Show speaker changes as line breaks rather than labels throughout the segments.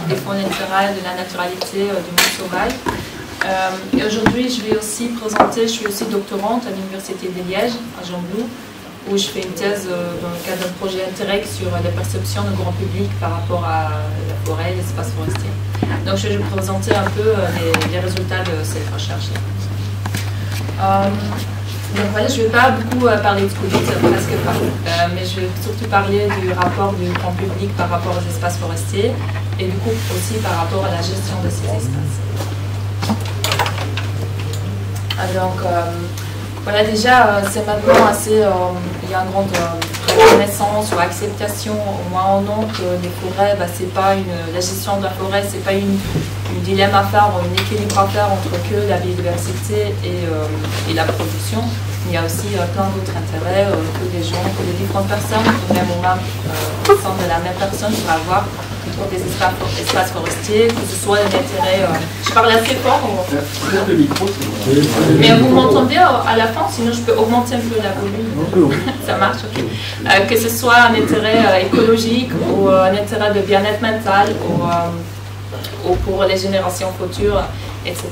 défendre l'intérêt de la naturalité du monde sauvage. Et aujourd'hui, je vais aussi présenter, je suis aussi doctorante à l'Université de Liège, à Gembloux, où je fais une thèse dans le cadre d'un projet Interreg sur la perception du grand public par rapport à la forêt et l'espace forestier. Donc je vais vous présenter un peu les résultats de cette recherche. Donc voilà, je ne vais pas beaucoup parler de Covid, presque pas, mais je vais surtout parler du rapport du grand public par rapport aux espaces forestiers et du coup aussi par rapport à la gestion de ces espaces. Donc voilà, déjà c'est maintenant assez, il y a une grande reconnaissance ou acceptation, au moins en nom, que les forêts, c'est pas la gestion de la forêt, c'est pas une dilemme à faire, un équilibre à faire entre que la biodiversité et la production. Il y a aussi plein d'autres intérêts que les gens, que les différentes personnes, ou même au sein de la même personne, pour avoir pour des espaces forestiers, que ce soit un intérêt. Je parle assez fort. Mais vous m'entendez à la fin, sinon je peux augmenter un peu la volume. Ça marche, ok. Que ce soit un intérêt écologique ou un intérêt de bien-être mental ou pour les générations futures, etc.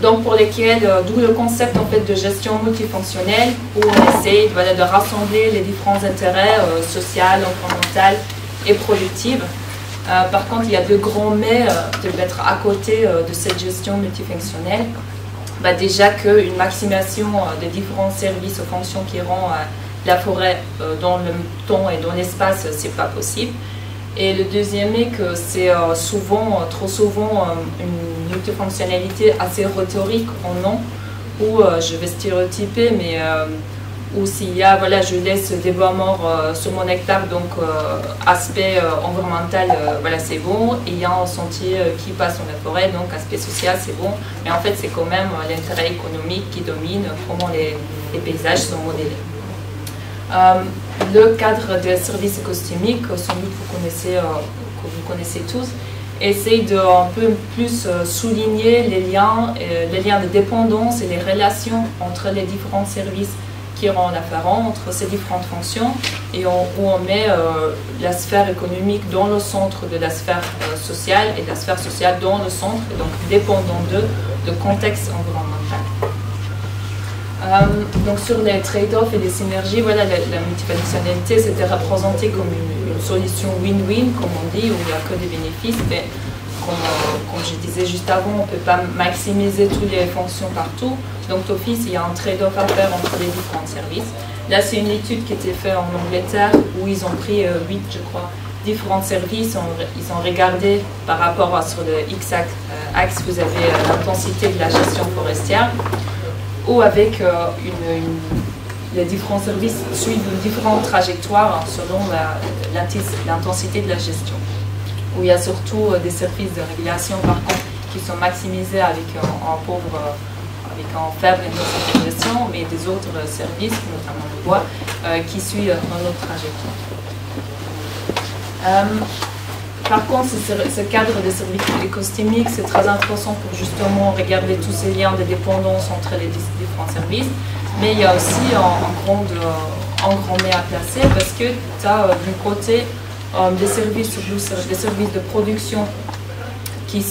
Donc pour lesquels, d'où le concept en fait de gestion multifonctionnelle, où on essaye de rassembler les différents intérêts sociaux, environnementaux et productifs. Par contre, il y a de grands mais de mettre à côté de cette gestion multifonctionnelle. Déjà qu'une maximisation des différents services aux fonctions qui rendent la forêt dans le temps et dans l'espace, c'est pas possible. Et le deuxième est que c'est trop souvent une multifonctionnalité assez rhétorique en nom, où je vais stéréotyper, mais où s'il y a, voilà, je laisse débois mort sur mon hectare, donc aspect environnemental, voilà, c'est bon, et il y a un sentier qui passe dans la forêt, donc aspect social, c'est bon, mais en fait, c'est quand même l'intérêt économique qui domine, comment les paysages sont modélés. Le cadre des services écosystémiques, sans doute que vous connaissez tous, essaye de un peu plus souligner les liens de dépendance et les relations entre les différents services qui rendent afférents, entre ces différentes fonctions, et où on met la sphère économique dans le centre de la sphère sociale et la sphère sociale dans le centre, et donc dépendant de contexte environnemental. Donc sur les trade-offs et les synergies, voilà, la multifonctionnalité c'était représenté comme une solution win-win, comme on dit, où il n'y a que des bénéfices, mais comme je disais juste avant, on ne peut pas maximiser toutes les fonctions partout. Donc d'office, il y a un trade-off à faire entre les différents services. Là, c'est une étude qui a été faite en Angleterre, où ils ont pris 8, je crois, différents services. Ils ont regardé par rapport à sur le X-axe, vous avez l'intensité de la gestion forestière, ou avec les différents services suivent différentes trajectoires selon l'intensité de la gestion. Où il y a surtout des services de régulation, par contre, qui sont maximisés avec un faible intensité de gestion, mais des autres services, notamment le bois, qui suivent une autre trajectoire. Par contre, ce cadre des services écosystémiques, c'est très intéressant pour justement regarder tous ces liens de dépendance entre les différents services. Mais il y a aussi un grand mais à placer, parce que tu as d'un côté des services de production qui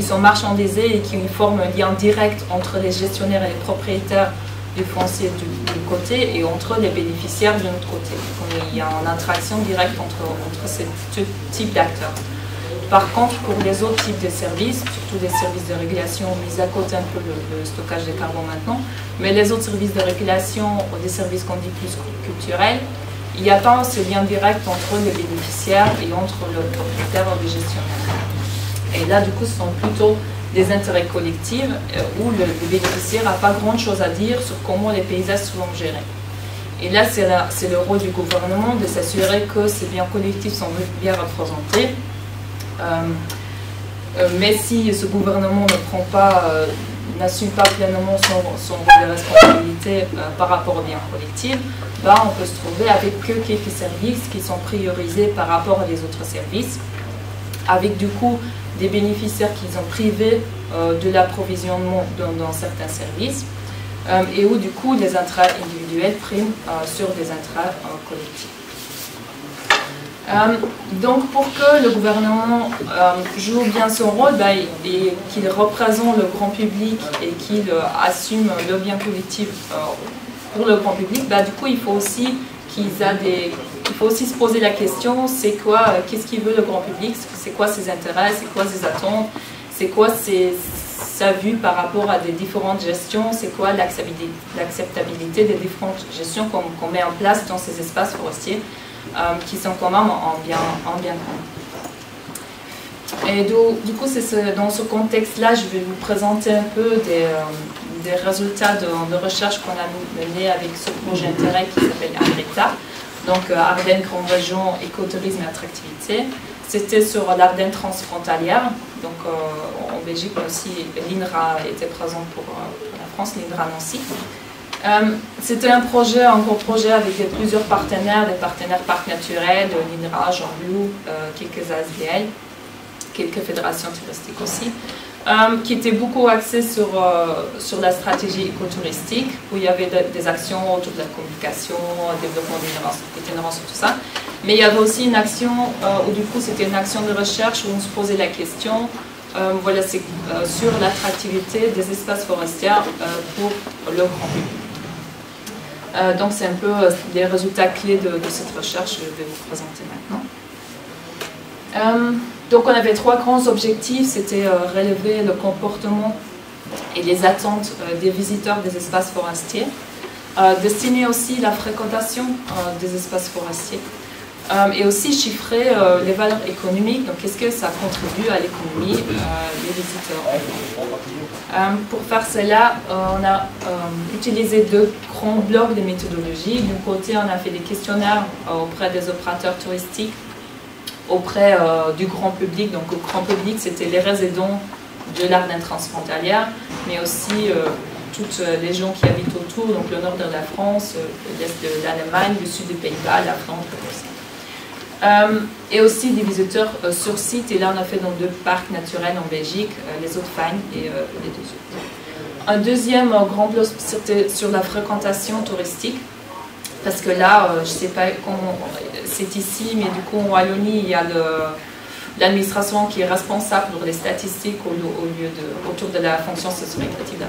sont marchandisés et qui forment un lien direct entre les gestionnaires et les propriétaires du foncier du côté et entre les bénéficiaires de l'autre côté. Donc, il y a une interaction directe entre ces deux types d'acteurs. Par contre, pour les autres types de services, surtout des services de régulation, mis à côté un peu le stockage de carbone maintenant, mais les autres services de régulation ou des services qu'on dit plus culturels, il n'y a pas ce lien direct entre les bénéficiaires et entre le propriétaire ou le gestionnaire. Et là, du coup, ce sont plutôt des intérêts collectifs où le bénéficiaire n'a pas grand-chose à dire sur comment les paysages sont gérés. Et là, c'est le rôle du gouvernement de s'assurer que ces biens collectifs sont bien représentés. Mais si ce gouvernement n'assume pas pleinement son rôle de responsabilité par rapport aux biens collectifs, on peut se trouver avec que quelques services qui sont priorisés par rapport aux autres services, avec du coup des bénéficiaires qui sont privés de l'approvisionnement dans certains services, et où du coup les intérêts individuels priment sur des intérêts collectifs. Donc pour que le gouvernement joue bien son rôle et qu'il représente le grand public et qu'il assume le bien collectif pour le grand public, du coup il faut aussi se poser la question, c'est quoi, qu'est-ce qu'il veut le grand public, c'est quoi ses intérêts, c'est quoi ses attentes, c'est quoi sa vue par rapport à des différentes gestions, c'est quoi l'acceptabilité des différentes gestions qu'on met en place dans ces espaces forestiers qui sont quand même en bien commun. Et du coup, c'est dans ce contexte-là, je vais vous présenter un peu des résultats de recherche qu'on a menés avec ce projet intérêt qui s'appelle AGRITA, donc Ardennes Grande Région, Écotourisme et Attractivité. C'était sur l'Ardenne transfrontalière, donc en Belgique aussi, l'INRA était présente pour la France, l'INRA Nancy. C'était un gros projet avec plusieurs partenaires, des partenaires parcs naturels, l'INRA, Jean Blou, quelques ASBL, quelques fédérations touristiques aussi, qui était beaucoup axé sur la stratégie écotouristique, où il y avait des actions autour de la communication, développement d'itinérance et tout ça. Mais il y avait aussi une action, où du coup c'était une action de recherche où on se posait la question, voilà, c'est sur l'attractivité des espaces forestiers pour le grand public. Donc c'est un peu les résultats clés de cette recherche que je vais vous présenter maintenant. Donc on avait 3 grands objectifs, c'était relever le comportement et les attentes des visiteurs des espaces forestiers, destiner aussi la fréquentation des espaces forestiers, et aussi chiffrer les valeurs économiques, donc qu'est-ce que ça contribue à l'économie des visiteurs. Pour faire cela, on a utilisé 2 grands blocs de méthodologie. D'un côté, on a fait des questionnaires auprès des opérateurs touristiques, auprès du grand public. Donc, au grand public, c'était les résidents de l'Ardenne transfrontalière, mais aussi toutes les gens qui habitent autour, donc le nord de la France, l'est de l'Allemagne, le sud des Pays-Bas, la Flandre aussi. Et aussi des visiteurs sur site, et là on a fait dans 2 parcs naturels en Belgique, les Hauts-de-Fagne et les 2 autres. Un deuxième grand bloc, c'était sur la fréquentation touristique, parce que là, je ne sais pas comment c'est ici, mais du coup en Wallonie, il y a l'administration qui est responsable pour les statistiques autour de la fonction socio-récréative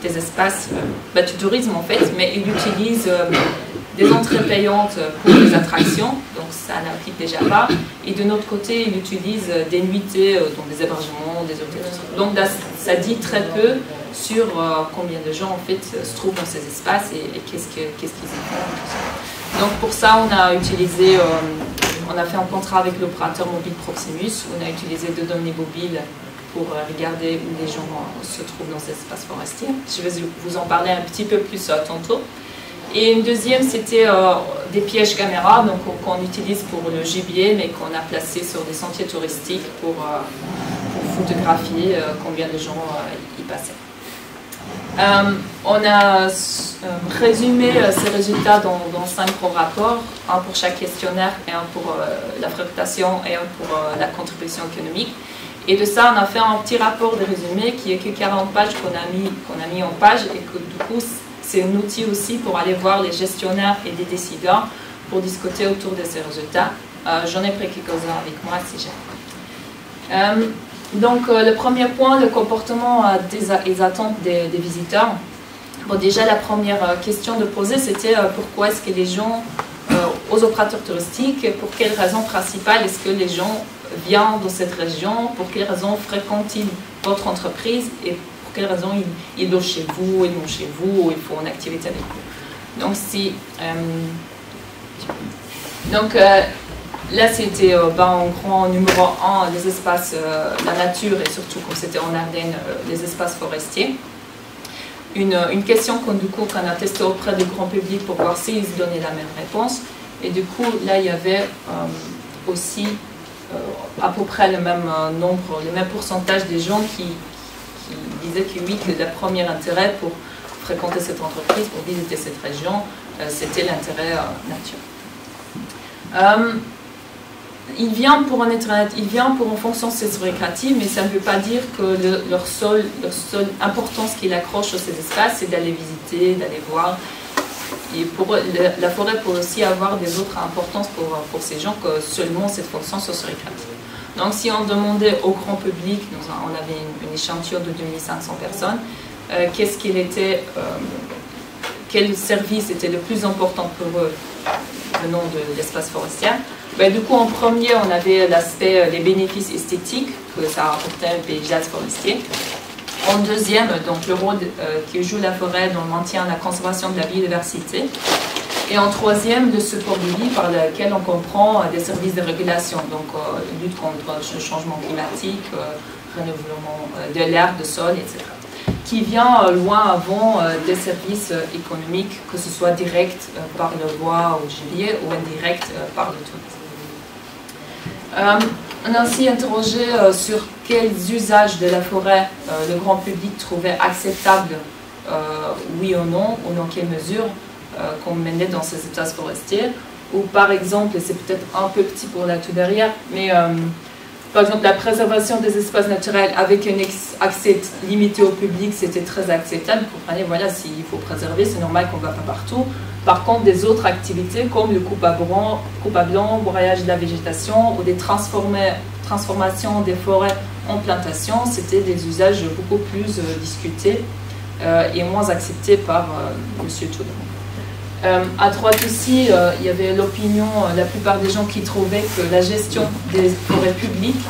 des espaces du tourisme en fait, mais il utilise des entrées payantes pour les attractions, donc ça n'applique déjà pas. Et de notre côté, il utilise des nuitées dans des hébergements, des hôtels. Donc là, ça dit très peu sur combien de gens en fait se trouvent dans ces espaces et qu'est-ce qu'ils y font. Donc pour ça, on a utilisé, on a fait un contrat avec l'opérateur mobile Proximus. On a utilisé 2 données mobiles pour regarder où les gens se trouvent dans ces espaces forestiers. Je vais vous en parler un petit peu plus tantôt. Et une deuxième, c'était des pièges caméras qu'on utilise pour le gibier, mais qu'on a placé sur des sentiers touristiques pour photographier combien de gens y passaient. On a résumé ces résultats dans 5 gros rapports, un pour chaque questionnaire, et un pour la fréquentation et un pour la contribution économique. Et de ça, on a fait un petit rapport de résumé qui est que 40 pages qu'on a mis en page, et que du coup, c'est un outil aussi pour aller voir les gestionnaires et les décideurs pour discuter autour de ces résultats. J'en ai pris quelques-uns avec moi si j'ai. Donc le premier point, le comportement des attentes des visiteurs. Bon, déjà la première question de poser, c'était pourquoi est-ce que les gens, aux opérateurs touristiques, pour quelles raisons principales est-ce que les gens viennent dans cette région, pour quelles raisons fréquentent-ils votre entreprise et pour quelles raisons ils logent chez vous, ils vont chez vous, ou ils font une activité avec vous. Donc là, c'était en grand numéro 1, les espaces, la nature et surtout, comme c'était en Ardennes, les espaces forestiers. Une question qu'on a testée auprès du grand public pour voir s'ils donnaient la même réponse. Et du coup, là, il y avait aussi à peu près le même nombre, le même pourcentage des gens qui disaient que oui, que le premier intérêt pour fréquenter cette entreprise, pour visiter cette région, c'était l'intérêt nature. Il vient pour une fonction socio-récréative, mais ça ne veut pas dire que leur seule importance qu'ils accrochent sur ces espaces, c'est d'aller visiter, d'aller voir. la forêt peut aussi avoir des autres importances pour ces gens que seulement cette fonction socio-récréative. Donc si on demandait au grand public, on avait une échantillon de 2500 personnes, quel service était le plus important pour eux venant de l'espace forestier. Ben, du coup, en premier, on avait l'aspect des bénéfices esthétiques que ça apportait au paysage forestier. En deuxième, donc le rôle que joue la forêt dans le maintien et la conservation de la biodiversité. Et en troisième, le support de vie par lequel on comprend des services de régulation, donc lutte contre le changement climatique, renouvellement de l'air, du sol, etc. Qui vient loin avant des services économiques, que ce soit direct par le bois ou le gibier ou indirect par le tourisme. On a aussi interrogé sur quels usages de la forêt le grand public trouvait acceptables, oui ou non, ou dans quelle mesure qu'on menait dans ces espaces forestiers. Ou par exemple, et c'est peut-être un peu petit pour la tout derrière, mais par exemple la préservation des espaces naturels avec un accès limité au public, c'était très acceptable. Vous comprenez, voilà, s'il faut préserver, c'est normal qu'on ne va pas partout. Par contre, des autres activités comme le coupe à blanc, broyage de la végétation ou des transformations des forêts en plantations, c'était des usages beaucoup plus discutés et moins acceptés par M. Toudon. À droite aussi, il y avait l'opinion, la plupart des gens qui trouvaient que la gestion des forêts publiques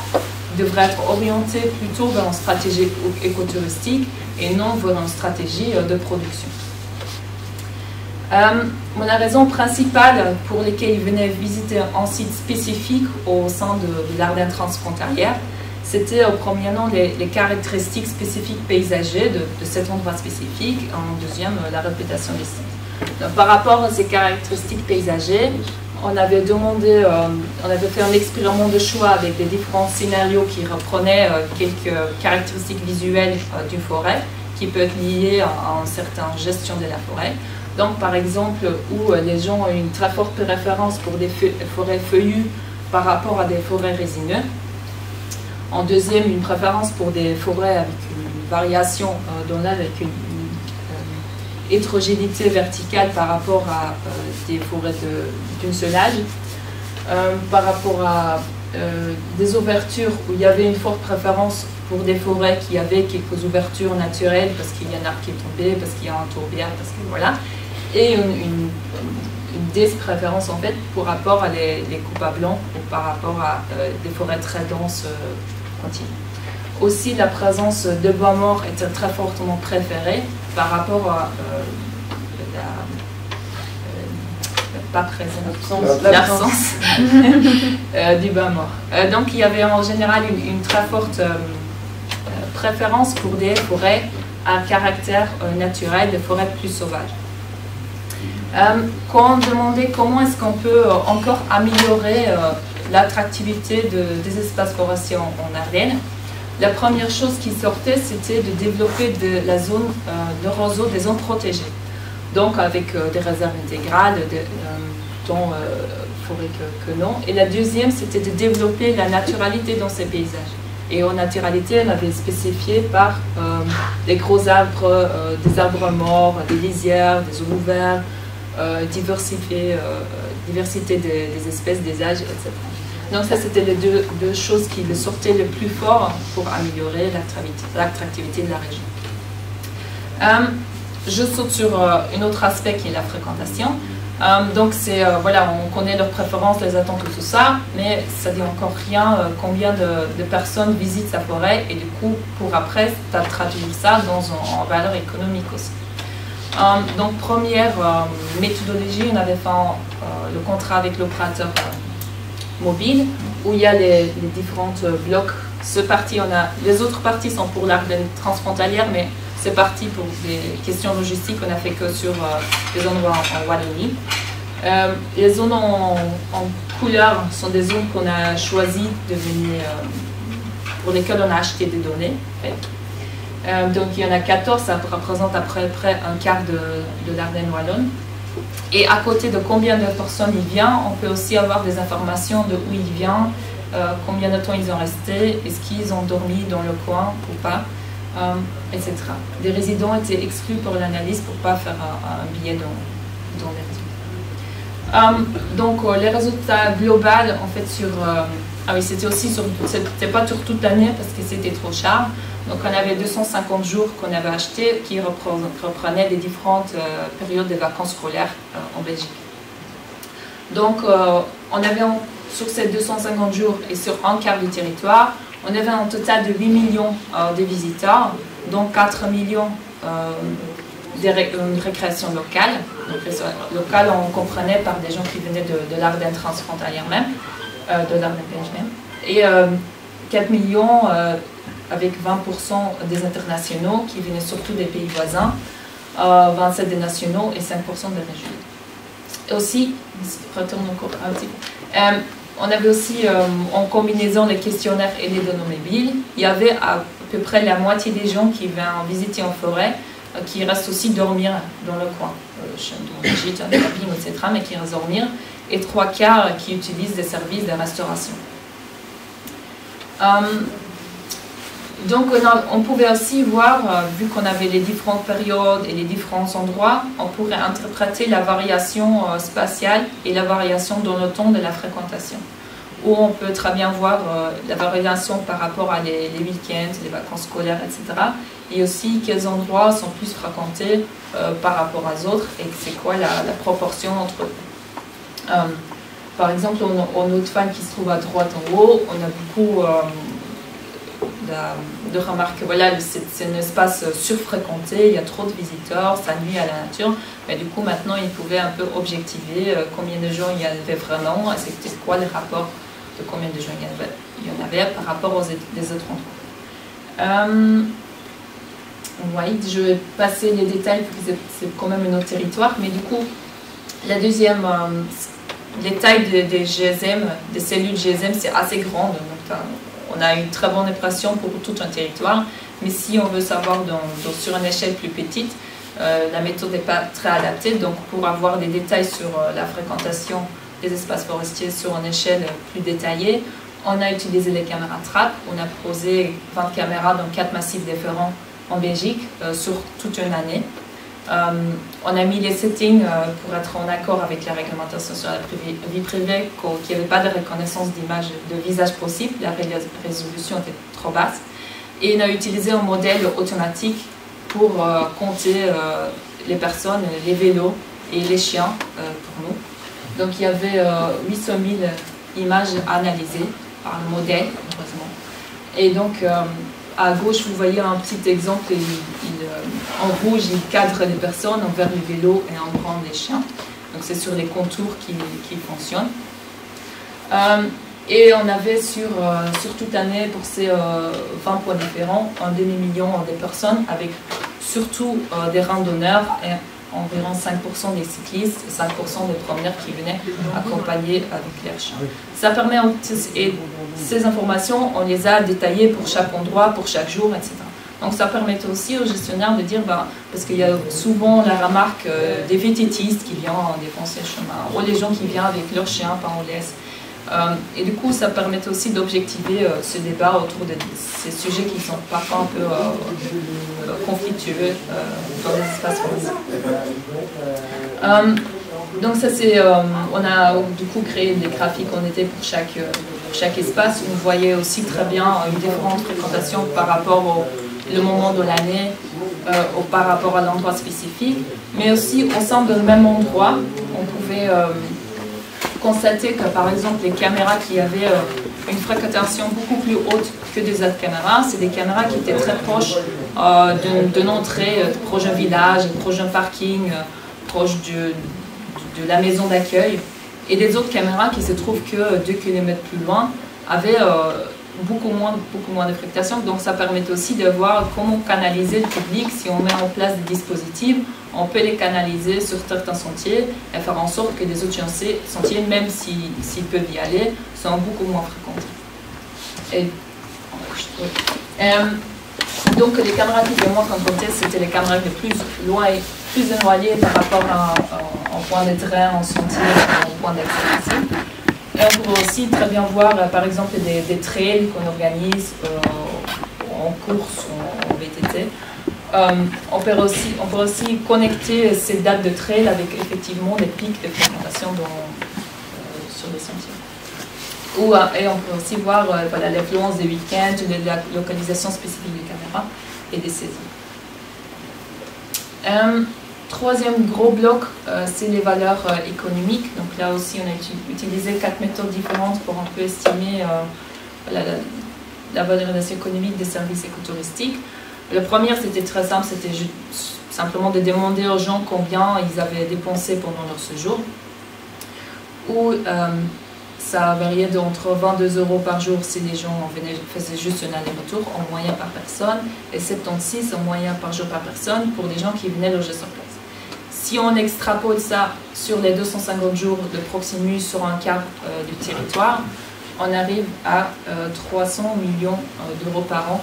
devrait être orientée plutôt vers une stratégie écotouristique et non vers une stratégie de production. La raison principale pour laquelle ils venaient visiter un site spécifique au sein de l'Ardenne transfrontalière, c'était au premier nom les caractéristiques spécifiques paysagères de cet endroit spécifique, en deuxième la réputation des sites. Donc, par rapport à ces caractéristiques paysagères, on avait fait un expériment de choix avec des différents scénarios qui reprenaient quelques caractéristiques visuelles d'une forêt qui peut être liées à une certaine gestion de la forêt. Donc, par exemple, où les gens ont une très forte préférence pour des forêts feuillues par rapport à des forêts résineuses. En deuxième, une préférence pour des forêts avec une variation dans l'âge, avec une hétérogénéité verticale par rapport à des forêts d'une seule âge. Par rapport à des ouvertures où il y avait une forte préférence pour des forêts qui avaient quelques ouvertures naturelles parce qu'il y a un arbre qui est tombé, parce qu'il y a un tourbière, parce que voilà. Et une préférence en fait par rapport à les coupes à blanc ou par rapport à des forêts très denses continues. Aussi, la présence de bois mort était très fortement préférée par rapport à l'absence du bois mort. Donc, il y avait en général une très forte préférence pour des forêts à caractère naturel, des forêts plus sauvages. Quand on demandait comment est-ce qu'on peut encore améliorer l'attractivité des espaces forestiers en Ardennes, la première chose qui sortait, c'était de développer la zone de réseau des zones protégées. Donc avec des réserves intégrales, dont forêt que non. Et la deuxième, c'était de développer la naturalité dans ces paysages. Et en naturalité, on avait spécifié par des gros arbres, des arbres morts, des lisières, des eaux ouvertes, diversité des espèces, des âges, etc. Donc ça, c'était les deux choses qui le sortaient le plus fort pour améliorer l'attractivité de la région. Je saute sur un autre aspect qui est la fréquentation. Donc c'est, voilà, on connaît leurs préférences, les attentes, tout ça, mais ça dit encore rien combien de personnes visitent sa forêt et du coup, pour après, traduire ça dans en valeur économique aussi. Donc première méthodologie, on avait fait le contrat avec l'opérateur mobile, où il y a les différents blocs. Les autres parties sont pour l'Ardenne transfrontalière, mais c'est parti pour des questions logistiques, on n'a fait que sur les endroits en Wallonie. Les zones en couleur sont des zones qu'on a choisi de venir, pour lesquelles on a acheté des données. En fait. Donc il y en a 14, ça représente à peu près un quart de l'Ardenne wallonne. Et à côté de combien de personnes il vient, on peut aussi avoir des informations de où il vient, combien de temps ils ont resté, est-ce qu'ils ont dormi dans le coin ou pas, etc. Des résidents étaient exclus pour l'analyse pour ne pas faire un billet l'étude. Donc les résultats globaux, en fait, ah oui, c'était aussi c'était pas sur toute l'année parce que c'était trop cher. Donc on avait 250 jours qu'on avait achetés qui reprenaient les différentes périodes de vacances scolaires en Belgique. Donc on avait sur ces 250 jours et sur un quart du territoire, on avait un total de 8 millions de visiteurs, dont 4 millions de récréation locale. Donc locale, on comprenait par des gens qui venaient de l'Ardenne transfrontalière même, de l'Ardenne belge même, et 4 millions avec 20% des internationaux qui venaient surtout des pays voisins, 27 des nationaux et 5% des régionaux. Et aussi, retourne encore un petit peu, on avait aussi, en combinaison les questionnaires et les données mobiles, il y avait à peu près la moitié des gens qui viennent visiter en forêt, qui restent aussi dormir dans le coin, dans le gîte, un camping, etc., mais qui restent dormir, et 3/4 qui utilisent des services de restauration. Donc on pouvait aussi voir, vu qu'on avait les différentes périodes et les différents endroits, on pourrait interpréter la variation spatiale et la variation dans le temps de la fréquentation. Où on peut très bien voir la variation par rapport à les week-ends, les vacances scolaires, etc. Et aussi quels endroits sont plus fréquentés par rapport aux autres et c'est quoi la proportion entre eux. Par exemple, en Haute-Fagne qui se trouve à droite en haut, on a beaucoup de remarques. Voilà, c'est un espace surfréquenté, il y a trop de visiteurs, ça nuit à la nature. Mais du coup, maintenant, ils pouvaient un peu objectiver combien de gens il y avait vraiment, et c'était quoi les rapports de combien de gens il y en avait par rapport aux autres endroits. Oui, je vais passer les détails parce que c'est quand même un autre territoire, mais du coup, la deuxième, les tailles des GSM, des cellules GSM, c'est assez grande. Donc, on a une très bonne impression pour tout un territoire, mais si on veut savoir sur une échelle plus petite, la méthode n'est pas très adaptée. Donc, pour avoir des détails sur la fréquentation des espaces forestiers sur une échelle plus détaillée, on a utilisé les caméras TRAP. On a posé 20 caméras dans 4 massifs différents en Belgique sur toute une année. On a mis les settings pour être en accord avec la réglementation sur la vie privée, qu'il n'y avait pas de reconnaissance d'image de visage possible, la résolution était trop basse. Et on a utilisé un modèle automatique pour compter les personnes, les vélos et les chiens pour nous. Donc il y avait 800 000 images analysées par le modèle, heureusement. Et donc à gauche, vous voyez un petit exemple, en rouge, il cadre les personnes, en vert les vélos et en brun les chiens. Donc c'est sur les contours qui fonctionnent. Et on avait sur toute l'année, pour ces 20 points différents, un demi-million de personnes, avec surtout des randonneurs et environ 5% des cyclistes, 5% des promeneurs qui venaient accompagner avec leurs chiens. Ça permet, et ces informations, on les a détaillées pour chaque endroit, pour chaque jour, etc. Donc ça permet aussi aux gestionnaires de dire, parce qu'il y a souvent la remarque des vététistes qui viennent défoncer le chemin, ou les gens qui viennent avec leurs chiens, pas en laisse. Et du coup, ça permet aussi d'objectiver ce débat autour de ces sujets qui sont parfois un peu conflictueux dans les espaces forestiers. Donc ça c'est, on a du coup créé des graphiques en été pour chaque espace. Vous voyez aussi très bien une différente fréquentation par rapport au moment de l'année, ou par rapport à l'endroit spécifique, mais aussi au sein d'un même endroit, on pouvait constater que par exemple les caméras qui avaient une fréquentation beaucoup plus haute que des autres caméras, c'est des caméras qui étaient très proches d'une entrée, proche d'un village, proche d'un parking, proche de la maison d'accueil, et des autres caméras qui se trouvent que 2 km plus loin avaient beaucoup moins de fréquentation. Donc ça permet aussi de voir comment canaliser le public. Si on met en place des dispositifs, on peut les canaliser sur certains sentiers et faire en sorte que les autres sentiers, même s'ils peuvent y aller, sont beaucoup moins fréquentés. Donc les caméras qui étaient moins fréquentées, c'était les caméras les plus loin et plus éloignées par rapport à un point de train, en sentier, un point d'accès. Et on pourrait aussi très bien voir, par exemple, des trails qu'on organise en course ou en VTT, On peut aussi connecter ces dates de trail avec effectivement des pics de fréquentation sur les sentiers. Et on peut aussi voir voilà, l'influence des week-ends, de la localisation spécifique des caméras et des saisons. Troisième gros bloc, c'est les valeurs économiques. Donc là aussi, on a utilisé 4 méthodes différentes pour un peu estimer la valorisation économique des services écotouristiques. La première, c'était très simple, c'était simplement de demander aux gens combien ils avaient dépensé pendant leur séjour. Ou ça variait entre 22 € par jour si les gens faisaient juste un aller-retour en moyenne par personne, et 76 en moyenne par jour par personne pour les gens qui venaient loger sur place. Si on extrapole ça sur les 250 jours de Proximus sur un quart du territoire, on arrive à 300 millions d'euros par an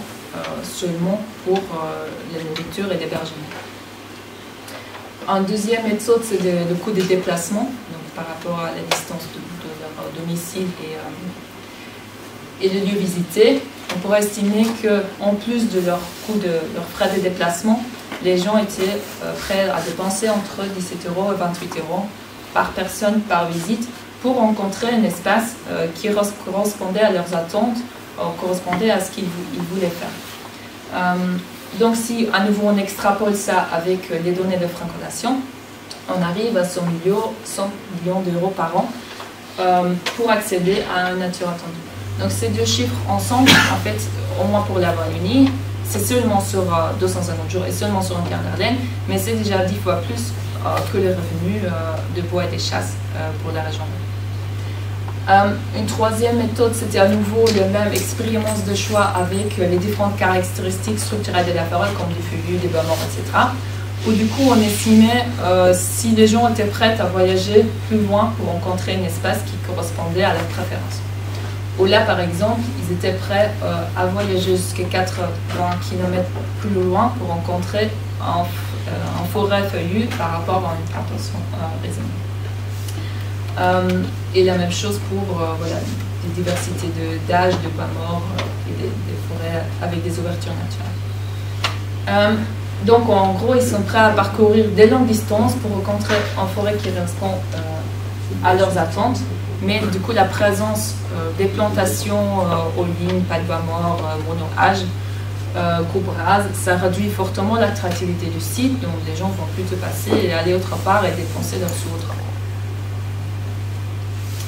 seulement pour la nourriture et l'hébergement. Une deuxième méthode, c'est le coût des déplacements, donc par rapport à la distance de leur domicile et le lieu visité. On pourrait estimer qu'en plus de leur coût de leurs frais de déplacement, les gens étaient prêts à dépenser entre 17 € et 28 € par personne par visite pour rencontrer un espace qui correspondait à leurs attentes, correspondait à ce qu'ils voulaient faire. Donc si à nouveau on extrapole ça avec les données de fréquentation, on arrive à 100 millions d'euros par an pour accéder à une nature attendue. Donc ces deux chiffres ensemble, en fait, au moins pour la Wallonie, c'est seulement sur 250 jours et seulement sur un quart d'Ardenne, mais c'est déjà 10 fois plus que les revenus de bois et des chasses pour la région. Une troisième méthode, c'était à nouveau la même expérience de choix avec les différentes caractéristiques structurelles de la forêt, comme des feuillus, des bois morts, etc. Où du coup, on estimait si les gens étaient prêts à voyager plus loin pour rencontrer un espace qui correspondait à leur préférence. Où là, par exemple, ils étaient prêts à voyager jusqu'à 80 km plus loin pour rencontrer un forêt feuillue par rapport à une plantation raisonnable. Et la même chose pour voilà, des diversités d'âge, de bois morts et des forêts avec des ouvertures naturelles. Donc en gros, ils sont prêts à parcourir des longues distances pour rencontrer une forêt qui correspond à leurs attentes. Mais du coup, la présence des plantations aux lignes, pas de bois mort, mono-âge, coupe rase, ça réduit fortement l'attractivité du site. Donc les gens vont plutôt passer et aller autre part et dépenser leur sous autre part.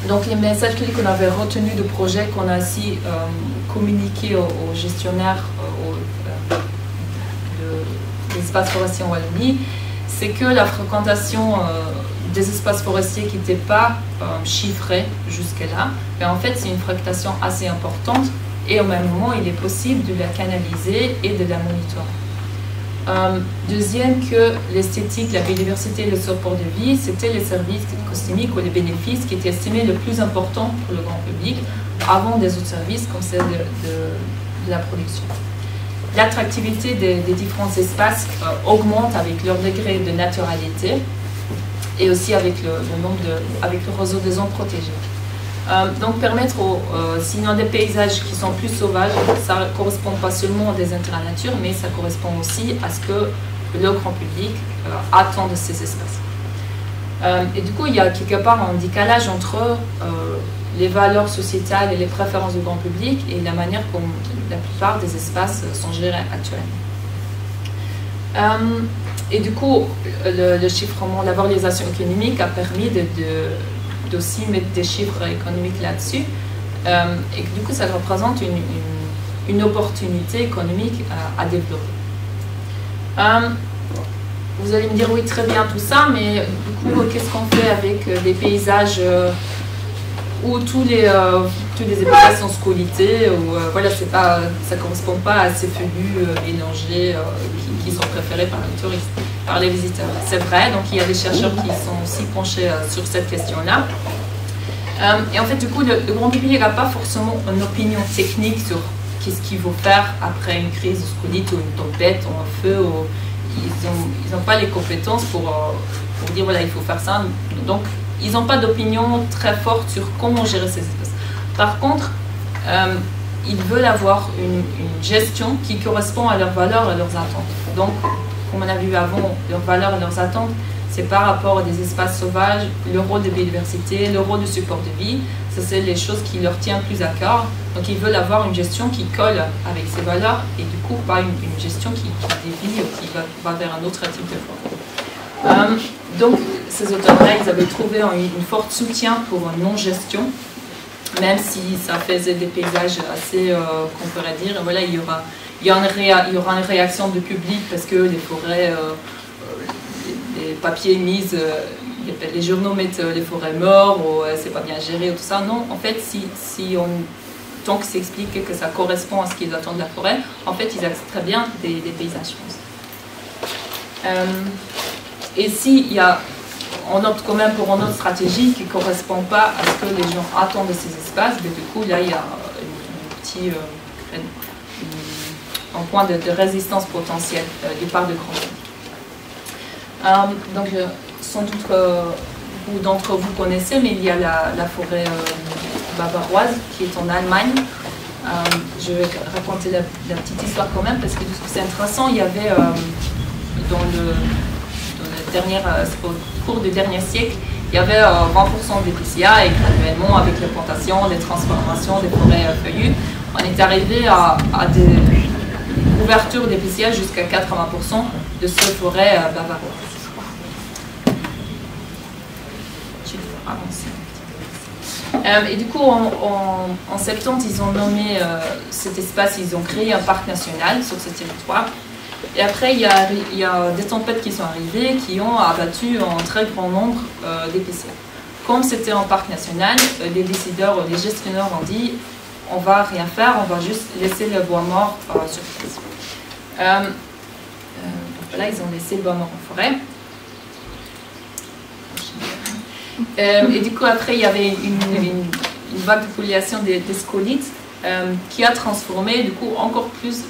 Donc les messages clés qu'on avait retenus de projet, qu'on a aussi communiqué aux gestionnaires des espaces forestiers en Wallonie, c'est que la fréquentation des espaces forestiers qui n'étaient pas chiffrés jusque-là, mais en fait c'est une fréquentation assez importante et au même moment il est possible de la canaliser et de la monitorer. Deuxième, que l'esthétique, la biodiversité et le support de vie, c'était les services écosystémiques ou les bénéfices qui étaient estimés le plus important pour le grand public avant des autres services comme celle de la production. L'attractivité des différents espaces augmente avec leur degré de naturalité et aussi avec le réseau des zones protégées. Donc permettre, s'il y a des paysages qui sont plus sauvages, ça ne correspond pas seulement à des intérêts nature, mais ça correspond aussi à ce que le grand public attend de ces espaces. Et du coup, il y a quelque part un décalage entre les valeurs sociétales et les préférences du grand public et la manière dont la plupart des espaces sont gérés actuellement. Et du coup, le chiffrement, la valorisation économique a permis d'aussi mettre des chiffres économiques là-dessus. Et du coup, ça représente une opportunité économique à développer. Vous allez me dire, oui, très bien tout ça, mais du coup, qu'est-ce qu'on fait avec des paysages où tous les espaces sont scolytés, où voilà, ça ne correspond pas à ces feuillus mélangés qui sont préférés par les touristes, par les visiteurs. C'est vrai, donc il y a des chercheurs qui sont aussi penchés sur cette question-là. Et en fait, du coup, le grand public n'a pas forcément une opinion technique sur qu'est-ce qu'il faut faire après une crise de scolite ou une tempête ou un feu. Ils n'ont pas les compétences pour dire voilà, il faut faire ça. Donc, ils n'ont pas d'opinion très forte sur comment gérer ces espaces. Par contre, ils veulent avoir une gestion qui correspond à leurs valeurs et leurs attentes. Donc, comme on a vu avant, leurs valeurs et leurs attentes, c'est par rapport à des espaces sauvages, le rôle de biodiversité, le rôle de support de vie. Ça, c'est les choses qui leur tiennent plus à cœur. Donc, ils veulent avoir une gestion qui colle avec ces valeurs et du coup, pas une gestion qui dévie ou qui va vers un autre type de forme. Donc, ces auteurs-là, ils avaient trouvé une forte soutien pour une non-gestion, même si ça faisait des paysages assez, qu'on pourrait dire, voilà, il y aura une réaction du public parce que les forêts, les papiers mis, les journaux mettent les forêts mortes, ou c'est pas bien géré, ou tout ça. Non, en fait, tant que s'explique que ça correspond à ce qu'ils attendent de la forêt, en fait, ils acceptent très bien des paysages. Et s'il on opte quand même pour une autre stratégie qui ne correspond pas à ce que les gens attendent de ces espaces, mais du coup, là, il y a un point de résistance potentielle du parc de Grand. Donc, sans doute beaucoup d'entre vous connaissez, mais il y a la forêt bavaroise qui est en Allemagne. Je vais raconter la petite histoire quand même, parce que c'est intéressant. Il y avait au cours du dernier siècle, il y avait 20% d'épicéas et graduellement, avec les plantations, les transformations des forêts feuillues, on est arrivé à des couvertures d'épicéas jusqu'à 80% de ces forêts bavaroises. Et du coup, en septembre, ils ont nommé cet espace, ils ont créé un parc national sur ce territoire. Et après, il y a des tempêtes qui sont arrivées, qui ont abattu un très grand nombre d'épicéas. Comme c'était un parc national, les décideurs, les gestionnaires ont dit on va rien faire, on va juste laisser le bois mort sur place. Voilà, ils ont laissé le bois mort en forêt. Et du coup, après, il y avait une vague de pollution des scolites qui a transformé, du coup, encore plus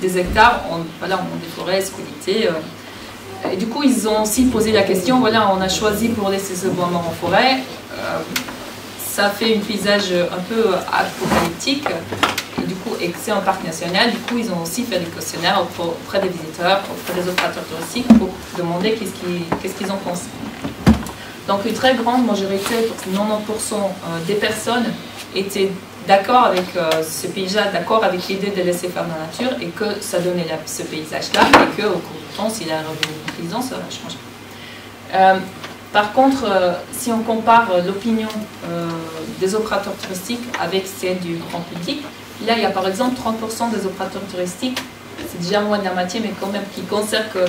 des hectares en des forêts scolitées. Et du coup, ils ont aussi posé la question, voilà, on a choisi pour laisser ce bois mort en forêt. Ça fait un paysage un peu apocalyptique. Et du coup, c'est un parc national. Du coup, ils ont aussi fait des questionnaires auprès des visiteurs, auprès des opérateurs touristiques, pour demander qu'est-ce qu'ils en pensent. Donc une très grande majorité, 90% des personnes étaient d'accord avec ce paysage, d'accord avec l'idée de laisser faire la nature et que ça donnait ce paysage-là et qu'au cours du temps, s'il est revenu en prison, ça va changer. Par contre, si on compare l'opinion des opérateurs touristiques avec celle du grand public, là il y a par exemple 30% des opérateurs touristiques, c'est déjà moins de la moitié, mais quand même qui considèrent que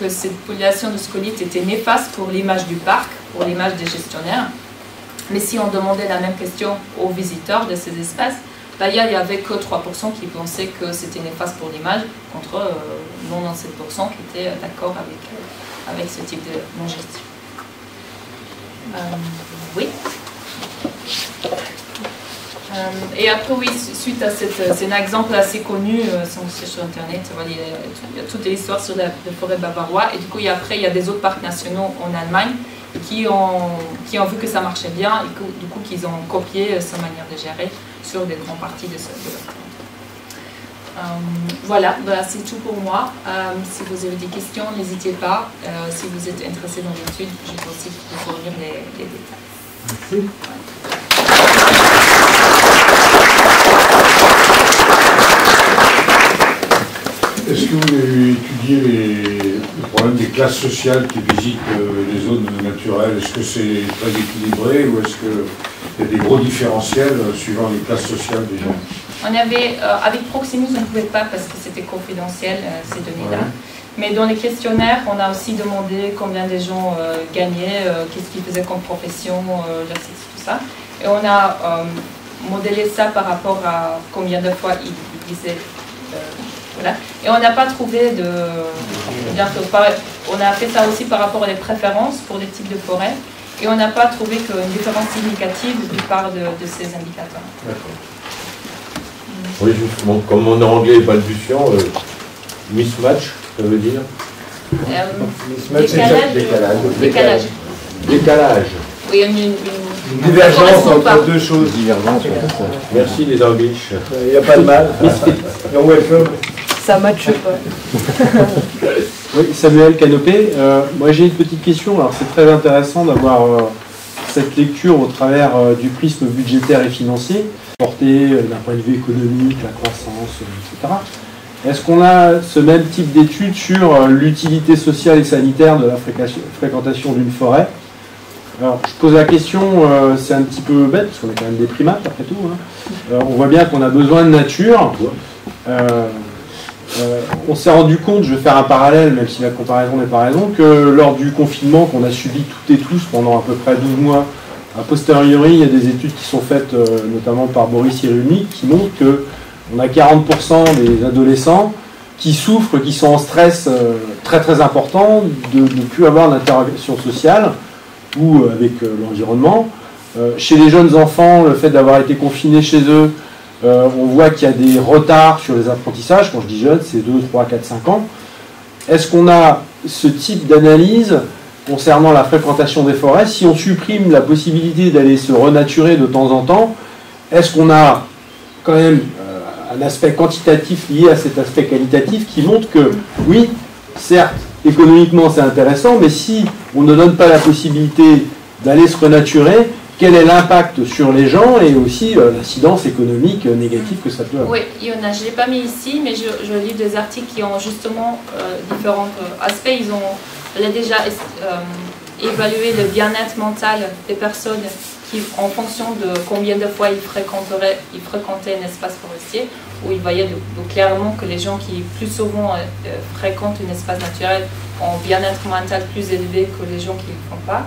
cette population de scolites était néfaste pour l'image du parc, pour l'image des gestionnaires. Mais si on demandait la même question aux visiteurs de ces espaces, il n'y avait que 3% qui pensaient que c'était néfaste pour l'image, contre 97% qui étaient d'accord avec ce type de non-gestion. Oui. Et après, oui, suite à c'est un exemple assez connu, si on cherche sur Internet, il y a toute l'histoire sur la forêt bavaroise. Et du coup, après, il y a des autres parcs nationaux en Allemagne qui ont vu que ça marchait bien et du coup, qu'ils ont copié sa manière de gérer sur des grandes parties de leur voilà, c'est tout pour moi. Si vous avez des questions, n'hésitez pas. Si vous êtes intéressé dans l'étude, je peux aussi vous fournir les détails. Merci.
Est-ce que vous avez étudié le problème des classes sociales qui visitent les zones naturelles? Est-ce que c'est très équilibré ou est-ce qu'il y a des gros différentiels suivant les classes sociales des gens?
On avait, avec Proximus, on ne pouvait pas parce que c'était confidentiel, ces données-là. Ouais. Mais dans les questionnaires, on a aussi demandé combien de gens gagnaient, qu'est-ce qu'ils faisaient comme profession, leur sexe, tout ça. Et on a modélé ça par rapport à combien de fois ils disaient. Voilà. Et on n'a pas trouvé de... On a fait ça aussi par rapport à les préférences pour les types de forêts. Et on n'a pas trouvé qu'une différence significative du part de ces indicateurs.
D'accord. Oui, justement, comme mon anglais est balbutiant, mismatch, ça veut dire
décalage.
Décalage.
Oui, une
divergence entre deux choses.
Merci les Anglais.
Il n'y a pas de mal. You're welcome.
Ça matche pas.
Oui, Samuel Canopé. Moi j'ai une petite question. Alors c'est très intéressant d'avoir cette lecture au travers du prisme budgétaire et financier, porté d'un point de vue économique, la croissance, etc. Est-ce qu'on a ce même type d'études sur l'utilité sociale et sanitaire de la fréquentation d'une forêt? Alors, je pose la question, c'est un petit peu bête, parce qu'on est quand même des primates, après tout. Hein. On voit bien qu'on a besoin de nature. On s'est rendu compte, je vais faire un parallèle, même si la comparaison n'est pas raison, que lors du confinement qu'on a subi toutes et tous pendant à peu près 12 mois, a posteriori, il y a des études qui sont faites, notamment par Boris Cyrulnik, qui montrent que on a 40% des adolescents qui souffrent, qui sont en stress très très important de ne plus avoir d'interaction sociale ou avec l'environnement. Chez les jeunes enfants, le fait d'avoir été confinés chez eux, on voit qu'il y a des retards sur les apprentissages. Quand je dis jeunes, c'est 2, 3, 4, 5 ans. Est-ce qu'on a ce type d'analyse concernant la fréquentation des forêts? Si on supprime la possibilité d'aller se renaturer de temps en temps, est-ce qu'on a quand même un aspect quantitatif lié à cet aspect qualitatif qui montre que, oui, certes, économiquement c'est intéressant, mais si on ne donne pas la possibilité d'aller se renaturer, quel est l'impact sur les gens et aussi l'incidence économique négative que ça peut avoir?
Oui, il y en a. Je ne l'ai pas mis ici, mais je lis des articles qui ont justement différents aspects. Ils ont déjà évalué le bien-être mental des personnes qui, en fonction de combien de fois ils fréquentaient un espace forestier, où ils voyaient clairement que les gens qui plus souvent fréquentent un espace naturel ont un bien-être mental plus élevé que les gens qui ne le font pas.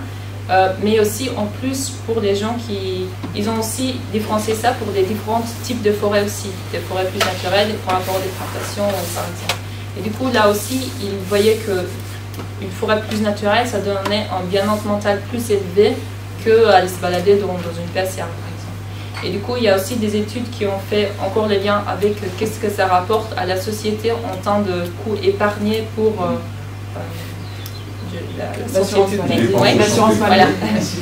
Mais aussi, en plus, pour les gens qui... Ils ont aussi différencié ça pour des différents types de forêts aussi, des forêts plus naturelles par rapport aux plantations, par exemple. Et du coup, là aussi, ils voyaient qu'une forêt plus naturelle, ça donnait un bien-être mental plus élevé qu'aller se balader dans une persière, par exemple. Et du coup, il y a aussi des études qui ont fait encore le lien avec qu'est-ce que ça rapporte à la société en temps de coûts épargnés pour... la santé publique. Ouais, voilà.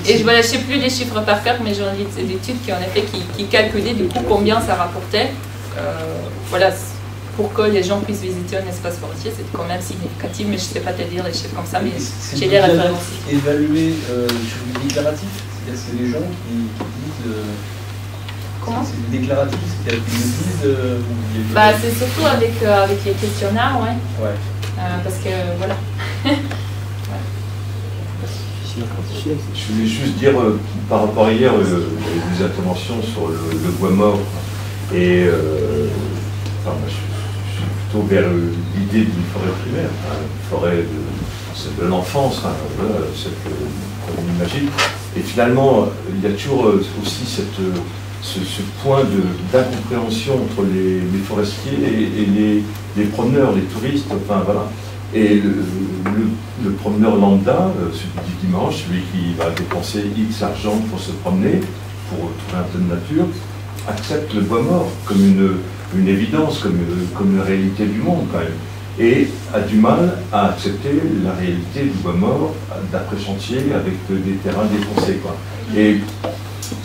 Et je ne sais plus les chiffres par cœur, mais j'en lis des études qui en effet qui calculaient du coup combien ça rapportait. Voilà, pour que les gens puissent visiter un espace forestier, c'est quand même significatif, mais je ne sais pas te dire les chiffres comme ça, mais j'ai les références.
Évalué sur du déclaratif, c'est les gens qui disent.
Comment?
C'est du déclaratif, c'est qu'ils disent.
Bah, c'est surtout avec les questionnaires, ouais. Parce que voilà.
Je voulais juste dire, par rapport à hier, j'avais des interventions sur le bois mort. Et enfin, moi, je suis plutôt vers l'idée d'une forêt primaire, une forêt de l'enfance, voilà, celle qu'on imagine. Et finalement, il y a toujours aussi ce point d'incompréhension entre les forestiers et les promeneurs, les touristes, enfin voilà. Et le promeneur lambda, celui du dimanche, celui qui va dépenser X argent pour se promener, pour trouver un peu de nature, accepte le bois mort comme une évidence, comme une réalité du monde quand même. Et a du mal à accepter la réalité du bois mort d'après chantier avec des terrains défoncés, quoi. Et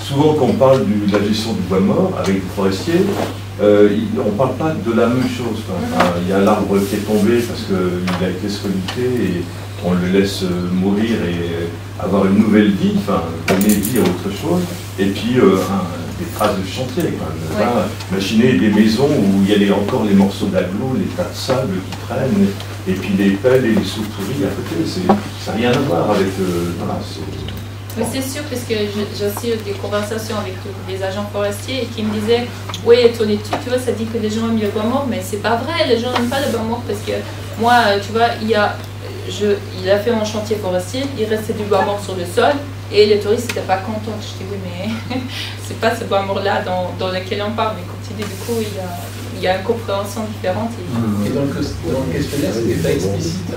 souvent quand on parle de la gestion du bois mort avec des forestiers, on ne parle pas de la même chose. Il y a l'arbre qui est tombé parce qu'il a été scolyté et on le laisse mourir et avoir une nouvelle vie, enfin donner vie à autre chose. Et puis des traces de chantier. Quand même. Imaginez des maisons où il y a encore les morceaux d'agglo, les tas de sable qui traînent, et puis les pelles et les souffleries à côté. Ça n'a rien à voir avec... voilà,
mais c'est sûr, parce que j'ai aussi des conversations avec des agents forestiers et qui me disaient oui, ton étude, tu vois, ça dit que les gens aiment le bois mort, mais c'est pas vrai, les gens n'aiment pas le bois mort parce que moi, tu vois, il a fait un chantier forestier, il restait du bois mort sur le sol et les touristes n'étaient pas contents. Je dis oui, mais c'est pas ce bois mort-là dans lequel on parle, mais continue, du coup, il y a une compréhension différente.
Et dans le questionnaire, c'était pas explicite,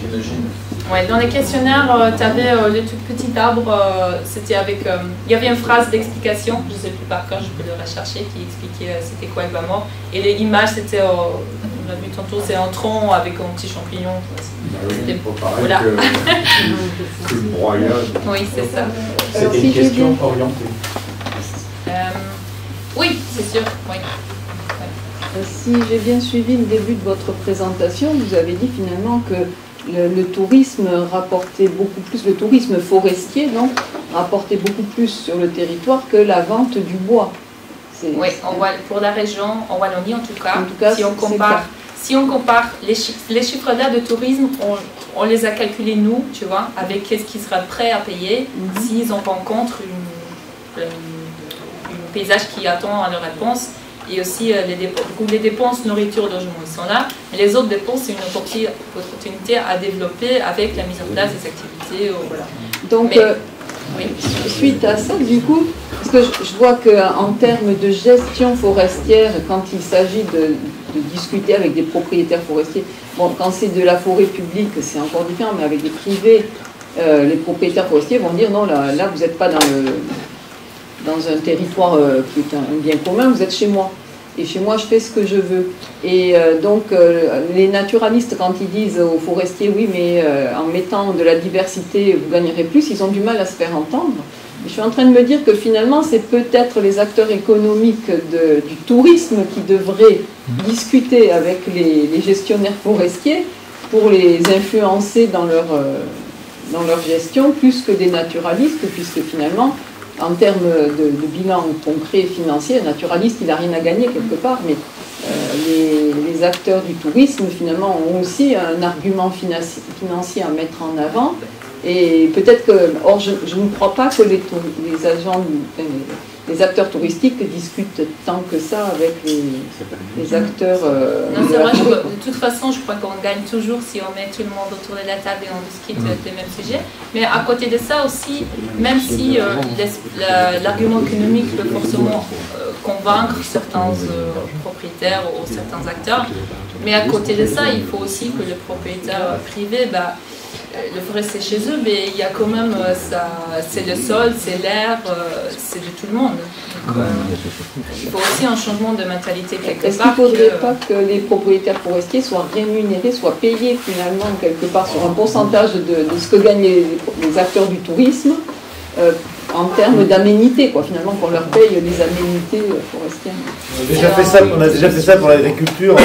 j'imagine.
Ouais, dans les questionnaires, tu avais le tout petit arbre, c'était avec... il y avait une phrase d'explication, je ne sais plus par cœur, je peux le rechercher, qui expliquait c'était quoi le bois mort. Et l'image, c'était, on l'a vu tantôt, c'est un tronc avec un petit champignon.
Voilà. Que le broyage.
Oui, c'est ça.
C'était une question orientée.
Oui, c'est sûr, oui.
Si j'ai bien suivi le début de votre présentation, vous avez dit finalement que le tourisme rapportait beaucoup plus, le tourisme forestier donc, rapportait beaucoup plus sur le territoire que la vente du bois.
Oui, pour la région, en Wallonie en tout cas si on compare les chiffres-là de tourisme, on les a calculés nous, tu vois, avec qu'est-ce qu'ils seraient prêts à payer s'ils en rencontrent une paysage qui attend à leur réponse. Et aussi les dépenses nourriture, logement, ils sont là. Mais les autres dépenses, c'est une opportunité à développer avec la mise en place des activités. Voilà.
Donc, oui. Suite à ça, du coup, parce que je vois qu'en termes de gestion forestière, quand il s'agit de discuter avec des propriétaires forestiers, bon, quand c'est de la forêt publique, c'est encore différent, mais avec des privés, les propriétaires forestiers vont dire non, là vous n'êtes pas dans un territoire qui est un bien commun, vous êtes chez moi. Et chez moi, je fais ce que je veux. Et donc, les naturalistes, quand ils disent aux forestiers, oui, mais en mettant de la diversité, vous gagnerez plus, ils ont du mal à se faire entendre. Et je suis en train de me dire que finalement, c'est peut-être les acteurs économiques du tourisme qui devraient discuter avec les gestionnaires forestiers pour les influencer dans leur gestion, plus que des naturalistes, puisque finalement, en termes de bilan concret et financier, un naturaliste, il n'a rien à gagner quelque part, mais les acteurs du tourisme, finalement, ont aussi un argument financier à mettre en avant. Et peut-être que, or, je ne crois pas que les acteurs touristiques discutent tant que ça avec les acteurs.
Non, c'est vrai, de toute façon, je crois qu'on gagne toujours si on met tout le monde autour de la table et on discute des mêmes sujets. Mais à côté de ça aussi, même si l'argument économique peut forcément convaincre certains propriétaires ou certains acteurs, mais à côté de ça, il faut aussi que le propriétaire privé, le forestier chez eux, mais il y a quand même, c'est le sol, c'est l'air, c'est de tout le monde. Donc, il faut aussi un changement de mentalité quelque part.
Est-ce qu'il ne faudrait pas que les propriétaires forestiers soient rémunérés, soient payés finalement quelque part sur un pourcentage de ce que gagnent les acteurs du tourisme en termes d'aménités, quoi, finalement, qu'on leur paye les aménités forestières?
On a déjà fait ça pour l'agriculture.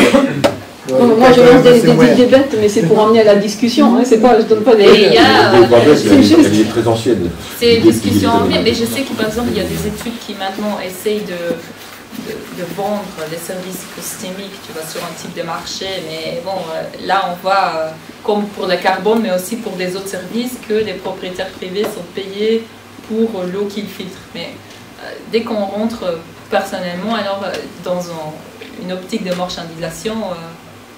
Moi je lance des idées bêtes, mais c'est pour emmener à la discussion, hein, c'est pas, je donne pas des...
Elle
est très ancienne.
C'est une discussion en vie, mais je sais que par exemple il y a des études qui maintenant essayent de vendre des services écosystémiques, tu vois, sur un type de marché, mais bon, là on voit, comme pour le carbone, mais aussi pour des autres services, que les propriétaires privés sont payés pour l'eau qu'ils filtrent. Mais dès qu'on rentre personnellement, alors dans une optique de marchandisation,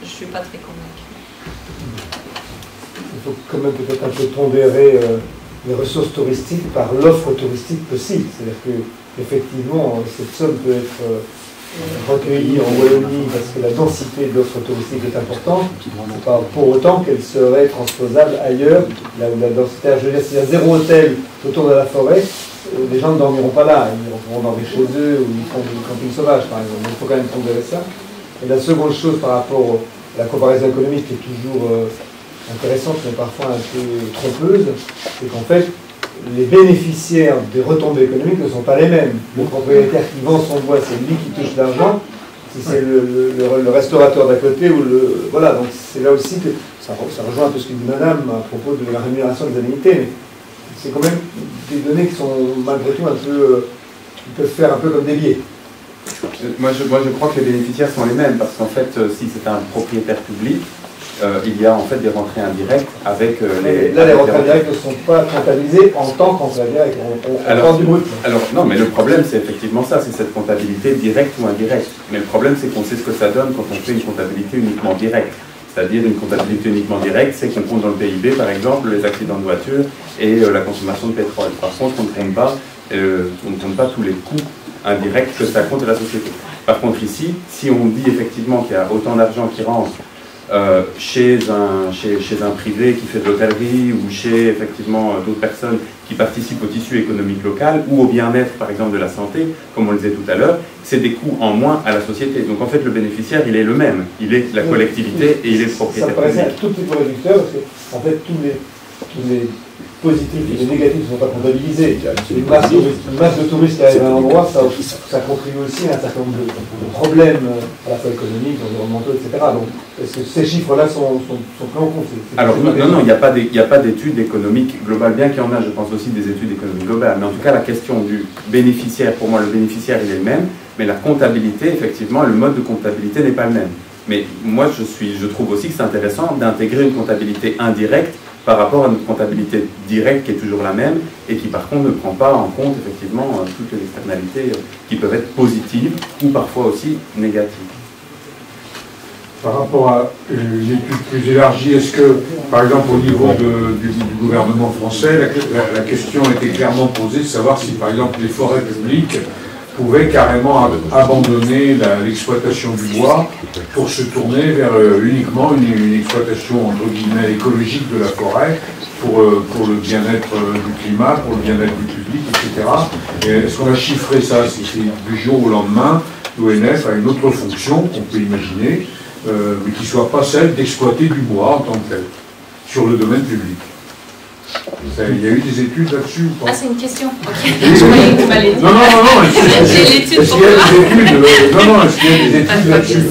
je ne suis pas très convaincue.
Il faut quand même peut-être un peu pondérer les ressources touristiques par l'offre touristique possible. C'est-à-dire qu'effectivement, cette somme peut être recueillie en Wallonie parce que la densité de l'offre touristique est importante, pas pour autant qu'elle serait transposable ailleurs, là où la densité, je veux dire, s'il y a 0 hôtel autour de la forêt, les gens ne dormiront pas là, ils vont dormir chez eux ou ils font du camping sauvage par exemple. Donc il faut quand même pondérer ça. Et la seconde chose par rapport à la comparaison économique qui est toujours intéressante mais parfois un peu trompeuse, c'est qu'en fait les bénéficiaires des retombées économiques ne sont pas les mêmes. Le propriétaire qui vend son bois, c'est lui qui touche l'argent. Si c'est le restaurateur d'à côté ou le... Voilà, donc c'est là aussi que ça rejoint un peu ce que dit madame à propos de la rémunération des aménités. Mais c'est quand même des données qui sont malgré tout un peu... qui peuvent faire un peu comme des biais.
Moi je crois que les bénéficiaires sont les mêmes, parce qu'en fait, si c'est un propriétaire public, il y a en fait des rentrées indirectes avec
les rentrées indirectes ne sont pas comptabilisées en tant qu'entrée indirecte, on parle du brut.
Alors non, mais le problème c'est effectivement ça, c'est cette comptabilité directe ou indirecte. Mais le problème c'est qu'on sait ce que ça donne quand on fait une comptabilité uniquement directe. C'est-à-dire une comptabilité uniquement directe, c'est qu'on compte dans le PIB par exemple les accidents de voiture et la consommation de pétrole. Par contre, on ne compte pas tous les coûts indirects que ça compte à la société. Par contre ici, si on dit effectivement qu'il y a autant d'argent qui rentre chez un privé qui fait de l'hôtellerie ou chez effectivement d'autres personnes qui participent au tissu économique local ou au bien-être par exemple de la santé, comme on le disait tout à l'heure, c'est des coûts en moins à la société. Donc en fait le bénéficiaire il est le même, il est la collectivité et il est le propriétaire.
Ça me paraissait un tout petit peu réducteur parce que en fait tous les positifs et les négatifs ne sont pas comptabilisés. Une masse de touristes qui arrivent à un endroit, ça contribue aussi à un certain nombre de problèmes à la fois économiques, environnementaux, etc. Donc, est-ce que ces chiffres-là sont pris en compte?
Alors non, il n'y a pas d'études économiques globales, bien qu'il y en a, je pense aussi des études économiques globales, mais en tout cas la question du bénéficiaire, pour moi le bénéficiaire il est le même, mais la comptabilité, effectivement, le mode de comptabilité n'est pas le même. Mais moi je trouve aussi que c'est intéressant d'intégrer une comptabilité indirecte par rapport à une comptabilité directe qui est toujours la même et qui par contre ne prend pas en compte effectivement toutes les externalités qui peuvent être positives ou parfois aussi négatives.
Par rapport à une étude plus élargie, est-ce que, par exemple, au niveau du gouvernement français, la question était clairement posée de savoir si, par exemple, les forêts publiques pouvaient carrément abandonner l'exploitation du bois pour se tourner vers uniquement une exploitation, entre guillemets, écologique de la forêt, pour le bien-être du climat, pour le bien-être du public, etc. Est-ce qu'on a chiffré ça? Si c'est du jour au lendemain, l'ONF a une autre fonction qu'on peut imaginer, mais qui ne soit pas celle d'exploiter du bois en tant que tel, sur le domaine public. Il y a eu des études là-dessus ou pas?
Ah, c'est une question. Okay. Je croyais que tu m'allais dire.
Non.
J'ai l'étude pour toi.
Est-ce qu'il y a des études là-dessus?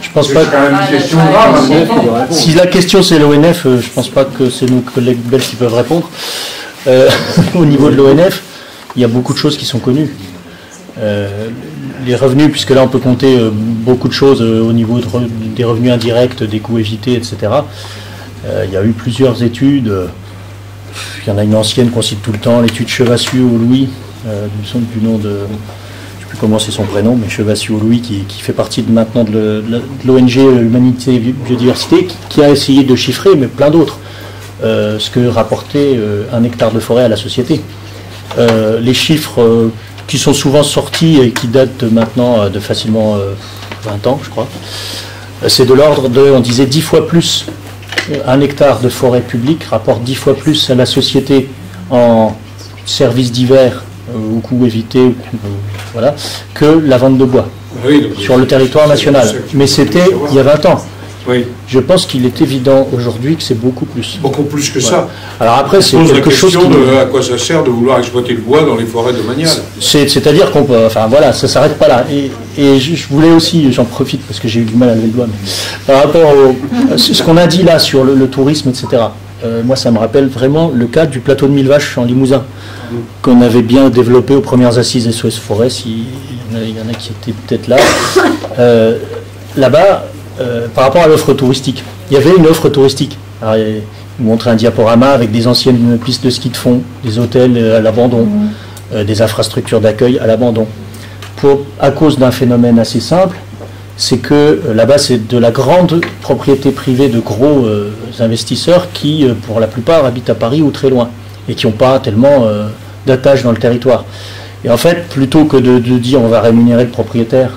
Je pense pas.
C'est quand même une question grave.
Si la question c'est l'ONF, je pense pas que c'est nos collègues belges qui peuvent répondre. Au niveau de l'ONF, il y a beaucoup de choses qui sont connues. Les revenus, puisque là on peut compter beaucoup de choses au niveau des revenus indirects, des coûts évités, etc. Il y a eu plusieurs études. Il y en a une ancienne qu'on cite tout le temps, l'étude Chevassieux-Louis, du nom de, je ne sais plus comment c'est son prénom, mais Chevassieux-Louis qui fait partie maintenant de l'ONG Humanité Biodiversité, qui a essayé de chiffrer, mais plein d'autres, ce que rapportait un hectare de forêt à la société. Les chiffres qui sont souvent sortis et qui datent maintenant de facilement 20 ans, je crois, c'est de l'ordre de, on disait 10 fois plus. Un hectare de forêt publique rapporte 10 fois plus à la société en services divers ou coûts évités, voilà, que la vente de bois sur le territoire national. Mais c'était il y a 20 ans.
Oui.
Je pense qu'il est évident aujourd'hui que c'est beaucoup plus.
Beaucoup plus que ça.
Alors après, c'est quelque chose qui...
à quoi ça sert de vouloir exploiter le bois dans les forêts domaniales?
C'est-à-dire qu'on peut... Enfin voilà, ça ne s'arrête pas là. Et je voulais aussi, j'en profite parce que j'ai eu du mal à lever le doigt, mais par rapport à ce qu'on a dit là sur le tourisme, etc., moi ça me rappelle vraiment le cas du plateau de Millevaches en Limousin, qu'on avait bien développé aux premières assises SOS Forêt, il y en a qui étaient peut-être là. Là-bas, par rapport à l'offre touristique, il y avait une offre touristique. Alors, il montrait un diaporama avec des anciennes pistes de ski de fond, des hôtels à l'abandon, des infrastructures d'accueil à l'abandon. À cause d'un phénomène assez simple, c'est que là-bas c'est de la grande propriété privée de gros investisseurs qui, pour la plupart, habitent à Paris ou très loin et qui n'ont pas tellement d'attache dans le territoire. Et en fait, plutôt que de dire on va rémunérer le propriétaire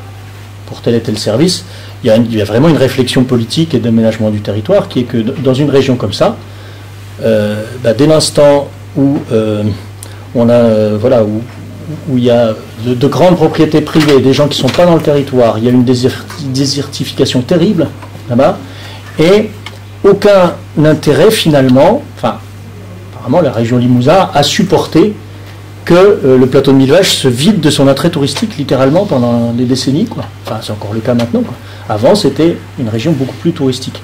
pour tel et tel service, il y a vraiment une réflexion politique et d'aménagement du territoire qui est que dans une région comme ça, dès l'instant où on a où il y a de grandes propriétés privées, des gens qui ne sont pas dans le territoire, il y a une désertification terrible là-bas, et aucun intérêt finalement, enfin apparemment la région Limousin a supporté que le plateau de Millevaches se vide de son attrait touristique littéralement pendant des décennies, quoi. Enfin c'est encore le cas maintenant, quoi. Avant c'était une région beaucoup plus touristique.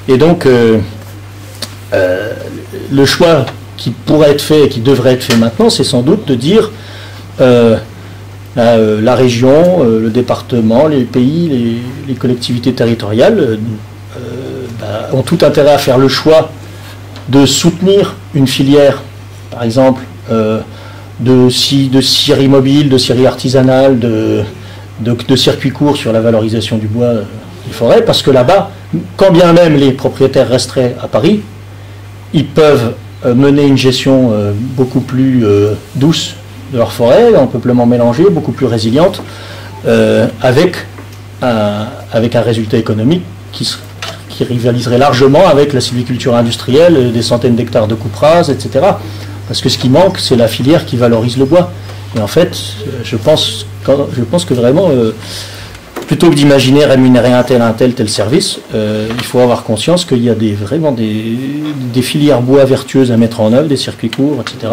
Et donc le choix qui pourrait être fait et qui devrait être fait maintenant, c'est sans doute de dire la région, le département, les pays, les collectivités territoriales ont tout intérêt à faire le choix de soutenir une filière, par exemple, de scierie mobile, de scierie artisanale, de circuits courts sur la valorisation du bois des forêts, parce que là-bas, quand bien même les propriétaires resteraient à Paris, ils peuvent mener une gestion beaucoup plus douce de leur forêt, en peuplement mélangé, beaucoup plus résiliente, avec un résultat économique qui rivaliserait largement avec la sylviculture industrielle, des centaines d'hectares de coupe rase, etc. Parce que ce qui manque, c'est la filière qui valorise le bois. Et en fait, je pense que vraiment, plutôt que d'imaginer rémunérer un tel service, il faut avoir conscience qu'il y a vraiment des filières bois vertueuses à mettre en œuvre, des circuits courts, etc.,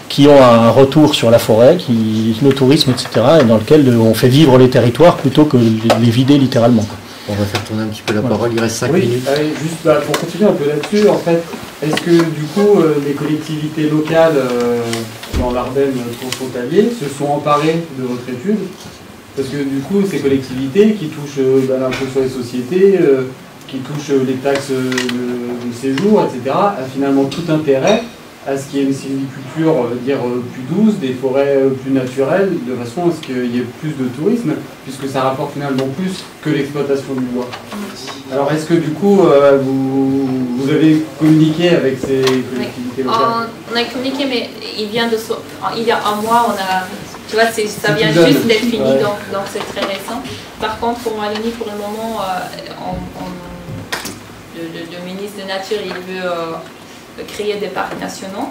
qui ont un retour sur la forêt, le tourisme, etc., et dans lequel on fait vivre les territoires plutôt que les vider littéralement.
On va faire tourner un petit peu la parole, il reste 5 minutes.
Allez, juste pour continuer un peu là-dessus, en fait, est-ce que du coup les collectivités locales dans l'Ardenne transfrontalier se sont emparées de votre étude? Parce que du coup, ces collectivités qui touchent l'impôt sur les sociétés, qui touchent les taxes de séjour, etc., a finalement tout intérêt à ce qu'il y ait une sylviculture plus douce, des forêts plus naturelles, de façon à ce qu'il y ait plus de tourisme, puisque ça rapporte finalement plus que l'exploitation du bois. Alors est-ce que du coup, vous avez communiqué avec ces collectivités locales?
On a communiqué, mais il y a un mois, tu vois, ça vient juste d'être fini, donc c'est très récent. Par contre, pour Wallonie, pour le moment, le ministre de la Nature, il veut créer des parcs nationaux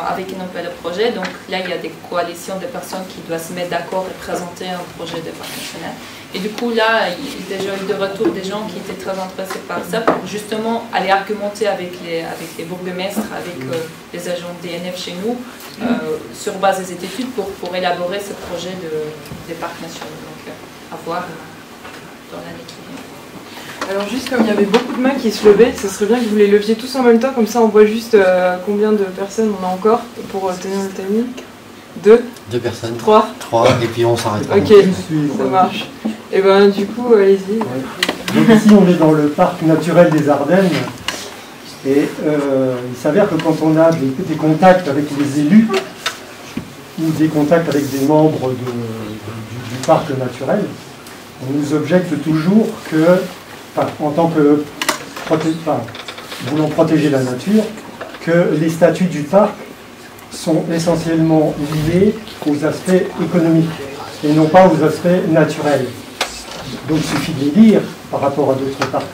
avec un appel de projet. Donc là, il y a des coalitions de personnes qui doivent se mettre d'accord et présenter un projet de parc national. Et du coup, là, il y a déjà eu de retour des gens qui étaient très intéressés par ça pour justement aller argumenter avec les bourgmestres, avec les agents DNF chez nous, sur base des études pour élaborer ce projet des parcs nationaux. Donc, à voir dans l'année qui vient.
Alors juste comme il y avait beaucoup de mains qui se levaient, ce serait bien que vous les leviez tous en même temps, comme ça on voit juste combien de personnes on a encore pour tenir le timing. 2
personnes.
3
et puis on s'arrête.
Ok, ça marche. Et ben du coup, allez-y.
Donc ici on est dans le parc naturel des Ardennes, et il s'avère que quand on a des contacts avec les élus, ou des contacts avec des membres du parc naturel, on nous objecte toujours que, en tant que voulant protéger la nature, que les statuts du parc sont essentiellement liés aux aspects économiques et non pas aux aspects naturels. Donc il suffit de les lire par rapport à d'autres parcs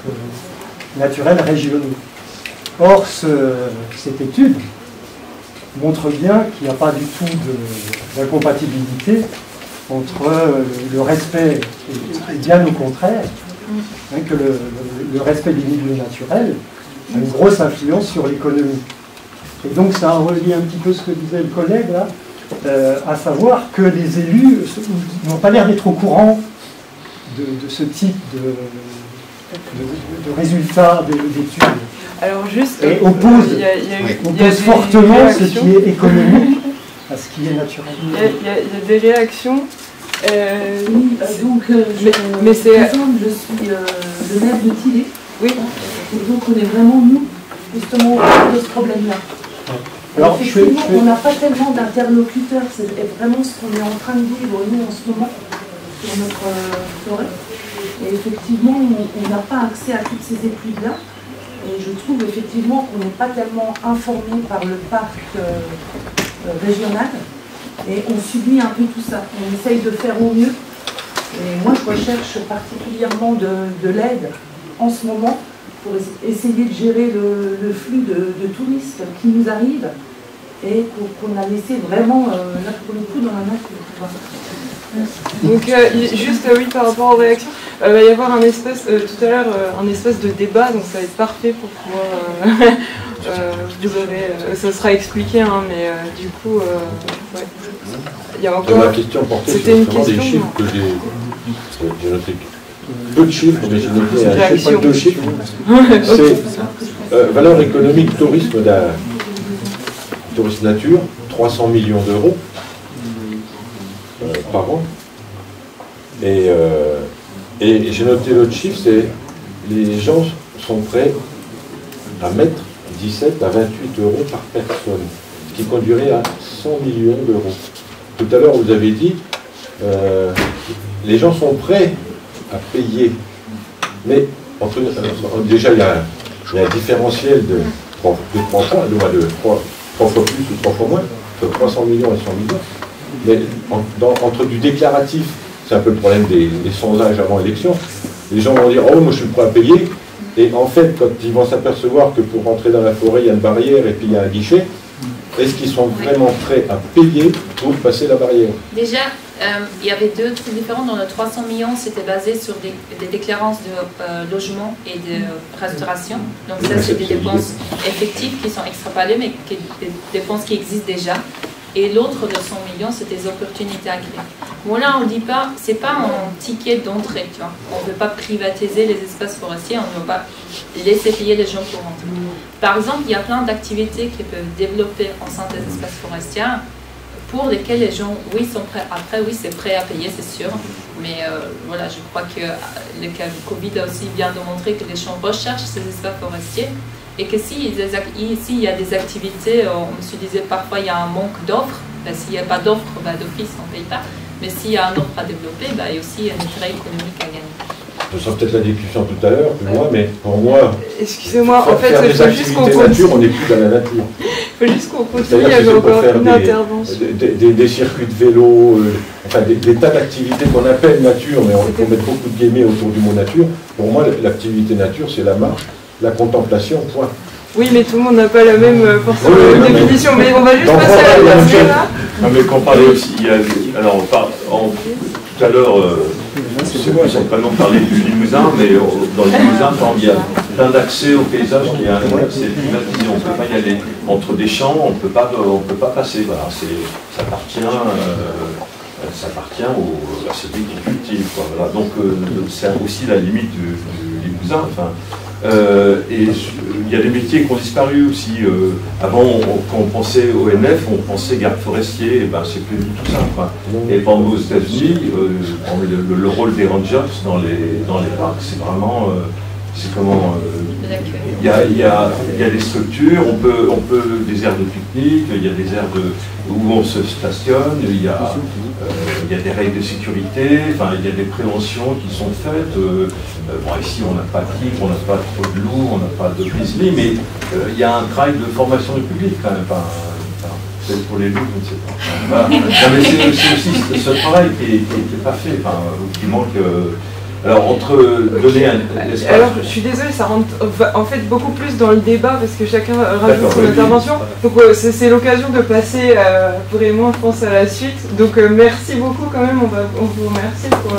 naturels régionaux. Or, cette étude montre bien qu'il n'y a pas du tout d'incompatibilité entre le respect, et bien au contraire, que le respect des milieux naturels a une grosse influence sur l'économie. Et donc ça relie un petit peu ce que disait le collègue là, à savoir que les élus n'ont pas l'air d'être au courant de ce type de résultats d'études.
Alors juste,
et oppose fortement ce qui est économique à ce qui est naturel.
Il y a des réactions.
Mais c'est... Par exemple, je suis le maire de Tillé.
Oui.
Et donc on est vraiment, nous, justement, au cœur de ce problème-là. Alors, effectivement, on n'a pas tellement d'interlocuteurs. C'est vraiment ce qu'on est en train de vivre, nous, en ce moment, sur notre forêt. Et effectivement, on n'a pas accès à toutes ces études-là. Et je trouve effectivement qu'on n'est pas tellement informé par le parc régional. Et on subit un peu tout ça. On essaye de faire au mieux. Et moi, je recherche particulièrement de l'aide en ce moment pour essayer de gérer le flux de touristes qui nous arrivent et qu'on a laissé vraiment, là, pour le coup, dans la nature.
Donc, juste, oui, par rapport aux réactions, il va y avoir un espèce, tout à l'heure, un espèce de débat, donc ça va être parfait pour pouvoir... ça sera expliqué, hein, mais du coup, ouais. Il y a encore...
Ma question portait sur des chiffres que j'ai noté. Peu de chiffres, mais j'ai noté un chiffre, 2 chiffres. C'est valeur économique tourisme nature, 300 millions d'euros par an. Et j'ai noté l'autre chiffre, c'est les gens sont prêts à mettre 17 à 28 euros par personne, ce qui conduirait à 100 millions d'euros. Tout à l'heure, vous avez dit, les gens sont prêts à payer, mais déjà, il y a un différentiel de 3 fois, de 3 fois plus ou 3 fois moins, entre 300 millions et 100 millions. Mais entre du déclaratif, c'est un peu le problème des sondages avant l'élection, les gens vont dire « Oh, moi je suis prêt à payer », et en fait, quand ils vont s'apercevoir que pour rentrer dans la forêt, il y a une barrière et puis il y a un guichet, est-ce qu'ils sont vraiment prêts à payer pour passer la barrière?
Déjà, il y avait deux trucs différents. Dans le 300 millions, c'était basé sur des déclarances de logement et de restauration. Donc ça, c'est des dépenses effectives qui sont extrapolées, mais des dépenses qui existent déjà. Et l'autre de 100 millions, c'est des opportunités à créer. Bon là, on ne dit pas, c'est pas un ticket d'entrée, tu vois. On ne veut pas privatiser les espaces forestiers, on ne veut pas laisser payer les gens pour rentrer. Par exemple, il y a plein d'activités qui peuvent développer en sein des espaces forestiers, pour lesquels les gens, oui, sont prêts. Après, oui, c'est prêt à payer, c'est sûr. Mais voilà, je crois que le cas du Covid a aussi bien démontré que les gens recherchent ces espaces forestiers. Et que s'il y a des activités, on se disait parfois il y a un manque d'offres, ben, s'il n'y a pas d'offres, ben, d'office on ne paye pas, mais s'il y a un offre à développer, ben, il y a aussi un intérêt économique à gagner.
Ce sera peut-être la discussion tout à l'heure, plus loin, mais pour moi,
excusez-moi, en fait,
faire des activités nature, on n'est plus dans la nature.
Il faut juste qu'on continue, il y avait encore une intervention.
Des circuits de vélo, enfin des tas d'activités qu'on appelle nature, mais on faut mettre beaucoup de guillemets autour du mot nature. Pour moi, l'activité nature, c'est la marche, la contemplation, point.
Oui, mais tout le monde n'a pas la même forcément définition, mais on va juste passer à la dernière là.
Non, mais quand on parlait aussi, il y a, alors tout à l'heure, c'est moi, j'ai pas non parler du Limousin, mais dans le Limousin, il y a plein d'accès au paysage qui est un accès privatisé. On ne peut pas y aller entre des champs, on ne peut pas passer. Voilà, ça appartient à celui qui cultive. Voilà. Donc c'est aussi la limite du Limousin. Enfin, et il y a des métiers qui ont disparu aussi. Avant, quand on pensait ONF, on pensait garde forestier, et ben c'est plus du tout ça. Quoi. Et pendant aux États-Unis, le rôle des rangers dans les parcs, c'est vraiment, c'est comment il y a des structures, on peut des aires de pique-nique, il y a des aires où on se stationne, il y a des règles de sécurité, enfin il y a des préventions qui sont faites. Bon, ici on n'a pas de tigre, on n'a pas trop de loups, on n'a pas de grizzly, mais il y a un travail de formation du public quand même. Peut-être pour les loups, je ne sais pas. Voilà. Mais c'est aussi ce travail qui n'est pas fait, qui manque. Alors, entre donner un espace...
Alors, je suis désolée, ça rentre en fait beaucoup plus dans le débat parce que chacun rajoute son intervention. Donc, c'est l'occasion de passer vraiment, je pense, à la suite. Donc, merci beaucoup quand même, on vous remercie pour...